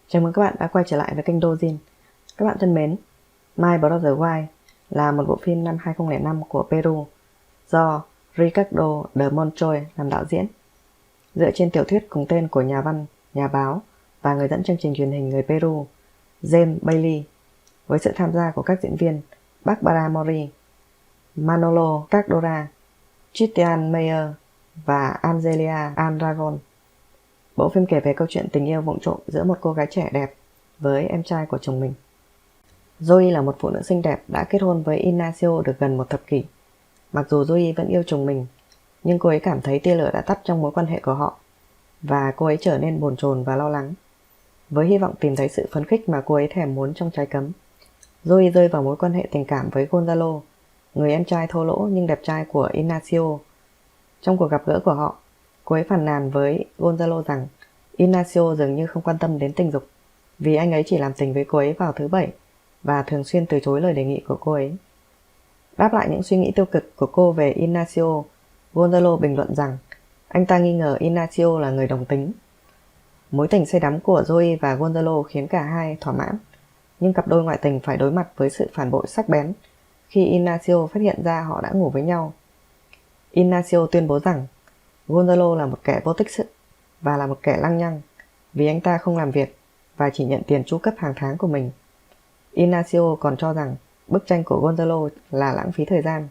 Chào mừng các bạn đã quay trở lại với kênh Dojin. Các bạn thân mến, My Brother Why là một bộ phim năm 2005 của Peru do Ricardo de Montoya làm đạo diễn, dựa trên tiểu thuyết cùng tên của nhà văn, nhà báo và người dẫn chương trình truyền hình người Peru James Bailey, với sự tham gia của các diễn viên Barbara Mori, Manolo Cardona, Christian Meyer và Angelia Andragon. Bộ phim kể về câu chuyện tình yêu vụng trộm giữa một cô gái trẻ đẹp với em trai của chồng mình. Zoe là một phụ nữ xinh đẹp đã kết hôn với Ignacio được gần một thập kỷ. Mặc dù Zoe vẫn yêu chồng mình, nhưng cô ấy cảm thấy tia lửa đã tắt trong mối quan hệ của họ, và cô ấy trở nên bồn chồn và lo lắng. Với hy vọng tìm thấy sự phấn khích mà cô ấy thèm muốn trong trái cấm, Zoe rơi vào mối quan hệ tình cảm với Gonzalo, người em trai thô lỗ nhưng đẹp trai của Ignacio. Trong cuộc gặp gỡ của họ, cô ấy phàn nàn với Gonzalo rằng Ignacio dường như không quan tâm đến tình dục, vì anh ấy chỉ làm tình với cô ấy vào thứ Bảy và thường xuyên từ chối lời đề nghị của cô ấy. Đáp lại những suy nghĩ tiêu cực của cô về Ignacio, Gonzalo bình luận rằng anh ta nghi ngờ Ignacio là người đồng tính. Mối tình say đắm của Zoe và Gonzalo khiến cả hai thỏa mãn, nhưng cặp đôi ngoại tình phải đối mặt với sự phản bội sắc bén khi Ignacio phát hiện ra họ đã ngủ với nhau. Ignacio tuyên bố rằng Gonzalo là một kẻ vô tích sự và là một kẻ lăng nhăng vì anh ta không làm việc và chỉ nhận tiền tru cấp hàng tháng của mình. Ignacio còn cho rằng bức tranh của Gonzalo là lãng phí thời gian.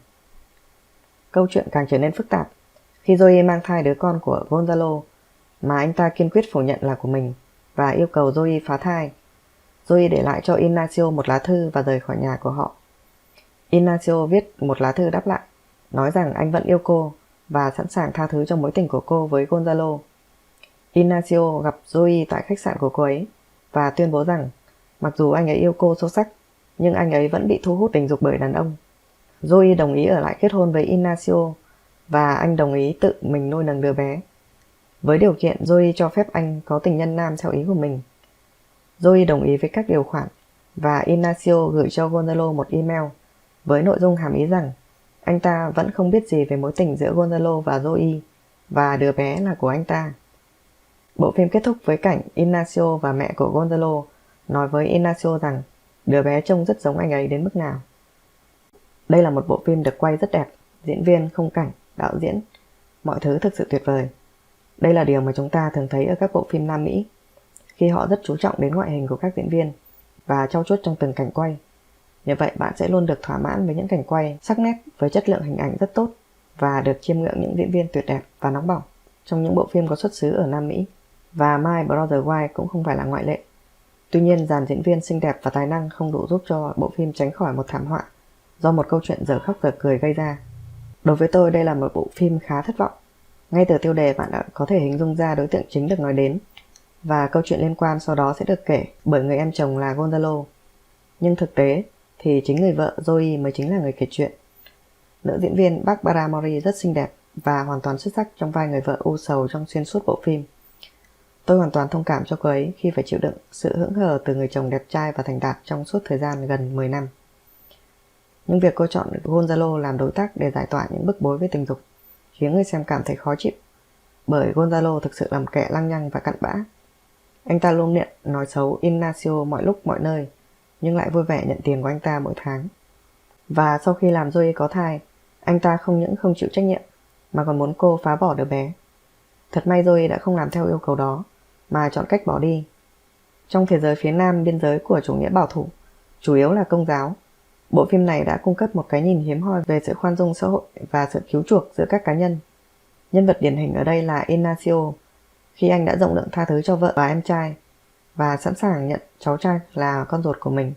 Câu chuyện càng trở nên phức tạp khi Zoe mang thai đứa con của Gonzalo mà anh ta kiên quyết phủ nhận là của mình và yêu cầu Zoe phá thai. Zoe để lại cho Ignacio một lá thư và rời khỏi nhà của họ. Ignacio viết một lá thư đáp lại, nói rằng anh vẫn yêu cô và sẵn sàng tha thứ cho mối tình của cô với Gonzalo. Ignacio gặp Zoe tại khách sạn của cô ấy và tuyên bố rằng mặc dù anh ấy yêu cô sâu sắc, nhưng anh ấy vẫn bị thu hút tình dục bởi đàn ông. Zoe đồng ý ở lại kết hôn với Ignacio và anh đồng ý tự mình nuôi nấng đứa bé, với điều kiện Zoe cho phép anh có tình nhân nam theo ý của mình. Zoe đồng ý với các điều khoản và Ignacio gửi cho Gonzalo một email với nội dung hàm ý rằng anh ta vẫn không biết gì về mối tình giữa Gonzalo và Zoe và đứa bé là của anh ta. Bộ phim kết thúc với cảnh Ignacio và mẹ của Gonzalo nói với Ignacio rằng đứa bé trông rất giống anh ấy đến mức nào. Đây là một bộ phim được quay rất đẹp, diễn viên, khung cảnh, đạo diễn, mọi thứ thực sự tuyệt vời. Đây là điều mà chúng ta thường thấy ở các bộ phim Nam Mỹ, khi họ rất chú trọng đến ngoại hình của các diễn viên và trau chuốt trong từng cảnh quay. Như vậy bạn sẽ luôn được thỏa mãn với những cảnh quay sắc nét với chất lượng hình ảnh rất tốt và được chiêm ngưỡng những diễn viên tuyệt đẹp và nóng bỏng trong những bộ phim có xuất xứ ở Nam Mỹ. Và My Brother Why cũng không phải là ngoại lệ. Tuy nhiên, dàn diễn viên xinh đẹp và tài năng không đủ giúp cho bộ phim tránh khỏi một thảm họa do một câu chuyện dở khóc dở cười gây ra. Đối với tôi, đây là một bộ phim khá thất vọng. Ngay từ tiêu đề bạn đã có thể hình dung ra đối tượng chính được nói đến, và câu chuyện liên quan sau đó sẽ được kể bởi người em chồng là Gonzalo. Nhưng thực tế thì chính người vợ Zoe mới chính là người kể chuyện. Nữ diễn viên Barbara Mori rất xinh đẹp và hoàn toàn xuất sắc trong vai người vợ u sầu trong xuyên suốt bộ phim. Tôi hoàn toàn thông cảm cho cô ấy khi phải chịu đựng sự hững hờ từ người chồng đẹp trai và thành đạt trong suốt thời gian gần 10 năm. Nhưng việc cô chọn Gonzalo làm đối tác để giải tỏa những bức bối với tình dục khiến người xem cảm thấy khó chịu, bởi Gonzalo thực sự là một kẻ lăng nhăng và cặn bã. Anh ta luôn miệng nói xấu Ignacio mọi lúc mọi nơi, nhưng lại vui vẻ nhận tiền của anh ta mỗi tháng. Và sau khi làm Zoe có thai, anh ta không những không chịu trách nhiệm mà còn muốn cô phá bỏ đứa bé. Thật may Zoe đã không làm theo yêu cầu đó mà chọn cách bỏ đi. Trong thế giới phía nam biên giới của chủ nghĩa bảo thủ, chủ yếu là Công giáo, bộ phim này đã cung cấp một cái nhìn hiếm hoi về sự khoan dung xã hội và sự cứu chuộc giữa các cá nhân. Nhân vật điển hình ở đây là Ignacio, khi anh đã rộng lượng tha thứ cho vợ và em trai và sẵn sàng nhận cháu trai là con ruột của mình,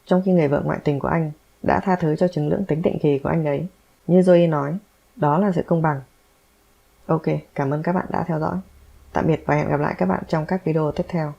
trong khi người vợ ngoại tình của anh đã tha thứ cho chứng lưỡng tính định kỳ của anh ấy. Như Zoe nói, đó là sự công bằng. Ok, cảm ơn các bạn đã theo dõi. Tạm biệt và hẹn gặp lại các bạn trong các video tiếp theo.